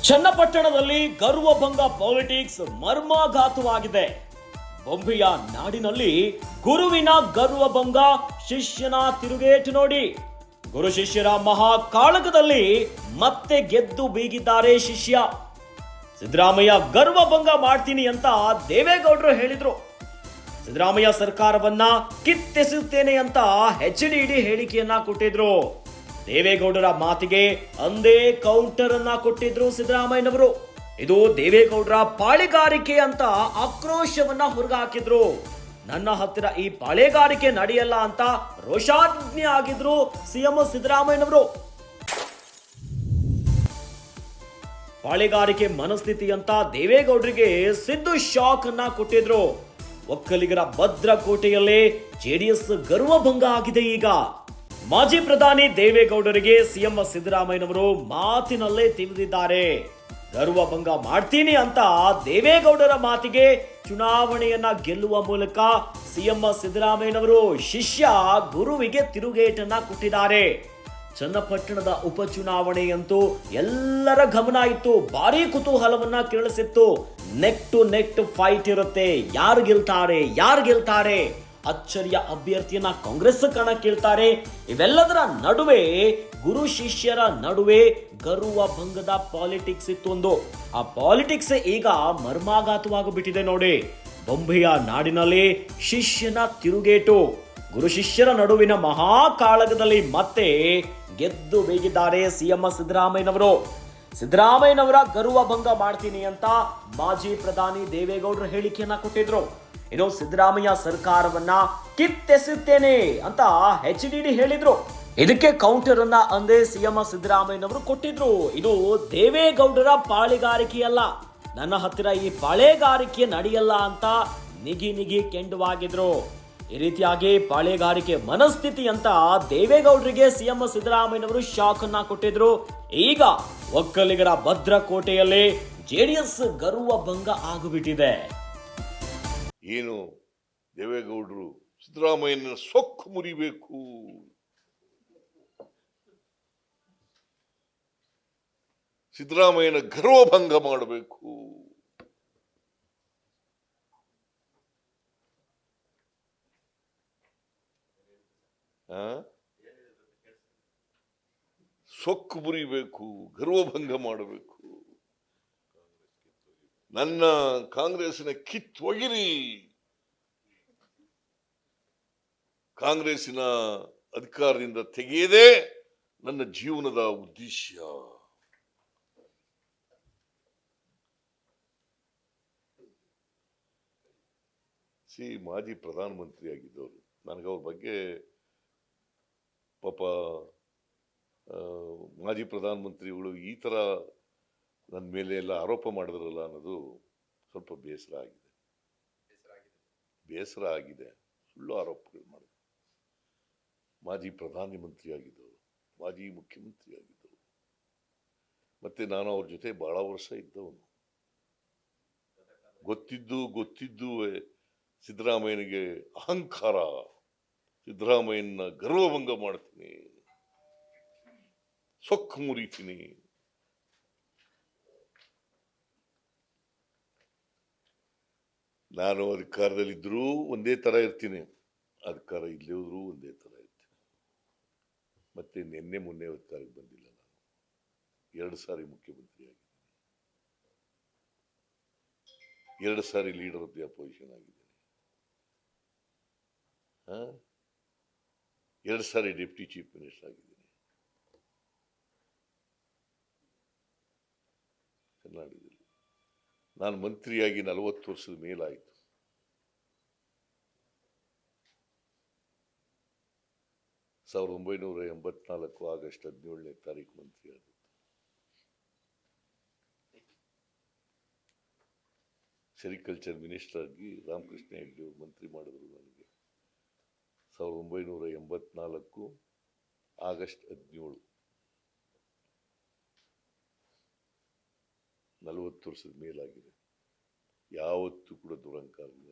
ಚನ್ನಪಟ್ಟಣದಲ್ಲಿ ಗರ್ವಭಂಗ ಪಾಲಿಟಿಕ್ಸ್ ಮರ್ಮಾಘಾತವಾಗಿದೆ. ಬೊಂಬೆಯ ನಾಡಿನಲ್ಲಿ ಗುರುವಿನ ಗರ್ವಭಂಗ, ಶಿಷ್ಯನ ತಿರುಗೇಟು ನೋಡಿ. ಗುರು ಶಿಷ್ಯರ ಮಹಾ ಕಾಳಗದಲ್ಲಿ ಮತ್ತೆ ಗೆದ್ದು ಬೀಗಿದ್ದಾರೆ ಶಿಷ್ಯ. ಸಿದ್ದರಾಮಯ್ಯ ಗರ್ವಭಂಗ ಮಾಡ್ತೀನಿ ಅಂತ ದೇವೇಗೌಡರು ಹೇಳಿದ್ರು. ಸಿದ್ದರಾಮಯ್ಯ ಸರ್ಕಾರವನ್ನ ಕಿತ್ತೆಸುತ್ತೇನೆ ಅಂತ HDD ಹೇಳಿಕೆಯನ್ನ ಕೊಟ್ಟಿದ್ರು. ದೇವೇಗೌಡರ ಮಾತಿಗೆ ಅಂದೇ ಕೌಂಟರ್ ಅನ್ನ ಕೊಟ್ಟಿದ್ರು ಸಿದ್ದರಾಮಯ್ಯನವರು. ಇದು ದೇವೇಗೌಡರ ಪಾಳೆಗಾರಿಕೆ ಅಂತ ಆಕ್ರೋಶವನ್ನ ಹೊರಗಾಕಿದ್ರು. ನನ್ನ ಹತ್ತಿರ ಈ ಪಾಳೆಗಾರಿಕೆ ನಡೆಯಲ್ಲ ಅಂತ ರೋಷಾಜ್ಞೆ ಆಗಿದ್ರು ಸಿಎಂ ಸಿದ್ದರಾಮಯ್ಯನವರು. ಪಾಳೆಗಾರಿಕೆ ಮನಸ್ಥಿತಿ ಅಂತ ದೇವೇಗೌಡರಿಗೆ ಸಿದ್ದು ಶಾಕ್ ಅನ್ನ ಕೊಟ್ಟಿದ್ರು. ಒಕ್ಕಲಿಗರ ಭದ್ರಕೋಟೆಯಲ್ಲೇ ಜೆಡಿಎಸ್ ಗರ್ವಭಂಗ ಆಗಿದೆ. ಈಗ ಮಾಜಿ ಪ್ರಧಾನಿ ದೇವೇಗೌಡರಿಗೆ ಸಿಎಂ ಸಿದ್ದರಾಮಯ್ಯನವರು ಮಾತಿನಲ್ಲೇ ತಿವಿದಿದ್ದಾರೆ. ಗರ್ವಭಂಗ ಮಾಡ್ತೀನಿ ಅಂತ ದೇವೇಗೌಡರ ಮಾತಿಗೆ ಚುನಾವಣೆಯನ್ನ ಗೆಲ್ಲುವ ಮೂಲಕ ಸಿಎಂ ಸಿದ್ದರಾಮಯ್ಯನವರು ಶಿಷ್ಯ ಗುರುವಿಗೆ ತಿರುಗೇಟನ್ನ ಕೊಟ್ಟಿದ್ದಾರೆ. ಚನ್ನಪಟ್ಟಣದ ಉಪಚುನಾವಣೆಯಂತೂ ಎಲ್ಲರ ಗಮನ ಇತ್ತು, ಭಾರಿ ಕುತೂಹಲವನ್ನ ಕೆರಳಿಸಿತ್ತು. ನೆಕ್ ಟು ನೆಕ್ ಫೈಟ್ ಇರುತ್ತೆ. ಯಾರು ಗೆಲ್ತಾರೆ, ಅಚ್ಚರಿಯ ಅಭ್ಯರ್ಥಿಯನ್ನ ಕಾಂಗ್ರೆಸ್ ಕಣಕ್ಕಿಳ್ತಾರೆ. ಇವೆಲ್ಲದರ ನಡುವೆ ಗುರು ಶಿಷ್ಯರ ನಡುವೆ ಗರ್ವಭಂಗದ ಪಾಲಿಟಿಕ್ಸ್ ಇತ್ತು ಒಂದು. ಆ ಪಾಲಿಟಿಕ್ಸ್ ಈಗ ಮರ್ಮಾಘಾತವಾಗಿಬಿಟ್ಟಿದೆ ನೋಡಿ. ಬೊಂಬೆಯ ನಾಡಿನಲ್ಲಿ ಶಿಷ್ಯನ ತಿರುಗೇಟು. ಗುರು ಶಿಷ್ಯರ ನಡುವಿನ ಮಹಾ ಕಾಳಗದಲ್ಲಿ ಮತ್ತೆ ಗೆದ್ದು ಬೀಗಿದ್ದಾರೆ ಸಿಎಂ ಸಿದ್ದರಾಮಯ್ಯನವರು. ಸಿದ್ದರಾಮಯ್ಯನವರ ಗರ್ವಭಂಗ ಮಾಡ್ತೀನಿ ಅಂತ ಮಾಜಿ ಪ್ರಧಾನಿ ದೇವೇಗೌಡರು ಹೇಳಿಕೆಯನ್ನ ಕೊಟ್ಟಿದ್ರು. ಇನ್ನು ಸಿದ್ದರಾಮಯ್ಯ ಸರ್ಕಾರವನ್ನ ಕಿತ್ತೆಸುತ್ತೇನೆ ಅಂತ HDD ಹೇಳಿದ್ರು. ಇದಕ್ಕೆ ಕೌಂಟರ್ ಅನ್ನ ಅಂದೇ ಸಿಎಂ ಸಿದ್ದರಾಮಯ್ಯನವರು ಕೊಟ್ಟಿದ್ರು. ಇದು ದೇವೇಗೌಡರ ಪಾಳೆಗಾರಿಕೆಯಲ್ಲ, ನನ್ನ ಹತ್ತಿರ ಈ ಪಾಳೆಗಾರಿಕೆ ನಡೆಯಲ್ಲ ಅಂತ ನಿಗಿ ಕೆಂಡವಾಗಿದ್ರು. ಈ ರೀತಿಯಾಗಿ ಪಾಳೆಗಾರಿಕೆ ಮನಸ್ಥಿತಿ ಅಂತ ದೇವೇಗೌಡರಿಗೆ ಸಿಎಂ ಸಿದ್ದರಾಮಯ್ಯನವರು ಶಾಕ್ ಅನ್ನ ಕೊಟ್ಟಿದ್ರು. ಈಗ ಒಕ್ಕಲಿಗರ ಭದ್ರಕೋಟೆಯಲ್ಲಿ ಜೆಡಿಎಸ್ ಗರ್ವಭಂಗ ಆಗಿಬಿಟ್ಟಿದೆ. ಏನು ದೇವೇಗೌಡರು ಸಿದ್ದರಾಮಯ್ಯನ ಸೊಕ್ಕು ಮುರಿಬೇಕು, ಸಿದ್ದರಾಮಯ್ಯನ ಗರ್ವಭಂಗ ಮಾಡಬೇಕು, ಸೊಕ್ಕು ಮುರಿಬೇಕು, ಗರ್ವಭಂಗ ಮಾಡಬೇಕು, ನನ್ನ ಕಾಂಗ್ರೆಸ್ನ ಕಿತ್ತೊಗಿರಿ, ಕಾಂಗ್ರೆಸ್ಸಿನ ಅಧಿಕಾರದಿಂದ ತೆಗೆಯದೇ ನನ್ನ ಜೀವನದ ಉದ್ದೇಶ. ಮಾಜಿ ಪ್ರಧಾನಮಂತ್ರಿ ಆಗಿದ್ದವರು, ನನಗೆ ಅವ್ರ ಬಗ್ಗೆ ಪಾಪ ಮಾಜಿ ಪ್ರಧಾನಮಂತ್ರಿಗಳು ಈ ತರ ನನ್ನ ಮೇಲೆ ಎಲ್ಲ ಆರೋಪ ಮಾಡಿದ್ರಲ್ಲ ಅನ್ನೋದು ಸ್ವಲ್ಪ ಬೇಸರ ಆಗಿದೆ. ಸುಳ್ಳು ಆರೋಪಗಳು ಮಾಡಿದ್ರು. ಮಾಜಿ ಪ್ರಧಾನಮಂತ್ರಿ ಆಗಿದ್ದವರು, ಮಾಜಿ ಮುಖ್ಯಮಂತ್ರಿ ಆಗಿದ್ದವರು, ಮತ್ತೆ ನಾನು ಅವ್ರ ಜೊತೆ ಬಹಳ ವರ್ಷ ಇದ್ದವನು. ಗೊತ್ತಿದ್ದು ಸಿದ್ದರಾಮಯ್ಯನಿಗೆ ಅಹಂಕಾರ, ಸಿದ್ದರಾಮಯ್ಯನ ಗರ್ವಭಂಗ ಮಾಡ್ತೀನಿ, ಸೊಕ್ಕು ಮುರಿತೀನಿ. ನಾನು ಅಧಿಕಾರದಲ್ಲಿದ್ದರೂ ಒಂದೇ ತರ ಇರ್ತೀನಿ, ಅಧಿಕಾರ ಇಲ್ಲೇ ಹೋದ್ರೂ ಒಂದೇ ತರ ಇರ್ತೀನಿ. ಮತ್ತೆ ಮೊನ್ನೆ ಅಧಿಕಾರಕ್ಕೆ ಬಂದಿಲ್ಲ. ನಾನು 2 ಸಾರಿ ಮುಖ್ಯಮಂತ್ರಿ ಆಗಿದ್ದೀನಿ, 2 ಸಾರಿ ಲೀಡರ್ ಆಫ್ ದಿ ಅಪೋಸಿಷನ್ ಆಗಿದ್ದೀನಿ, 2 ಸಾರಿ ಡೆಪ್ಟಿ ಚೀಫ್ ಮಿನಿಸ್ಟರ್ ಆಗಿದ್ದೀನಿ. ಕರ್ನಾಟಕದಲ್ಲಿ ನಾನು ಮಂತ್ರಿಯಾಗಿ 40 ವರ್ಷದ ಮೇಲಾಯಿತು. ಆಗಸ್ಟ್ 17ನೇ ತಾರೀಕು ಮಂತ್ರಿ ಆದದ್ದು. ಸೆರಿಕಲ್ಚರ್ ಮಿನಿಸ್ಟರ್ ಆಗಿ ರಾಮಕೃಷ್ಣ ಹೆಗ್ಡೆ ಅವರು ಮಂತ್ರಿ ಮಾಡಿದ್ರು ನನಗೆ 1984 ಆಗಸ್ಟ್ 17. 40 ವರ್ಷದ ಮೇಲಾಗಿದೆ. ಯಾವತ್ತೂ ಕೂಡ ದುರಂಕಾರ ಇಲ್ಲ.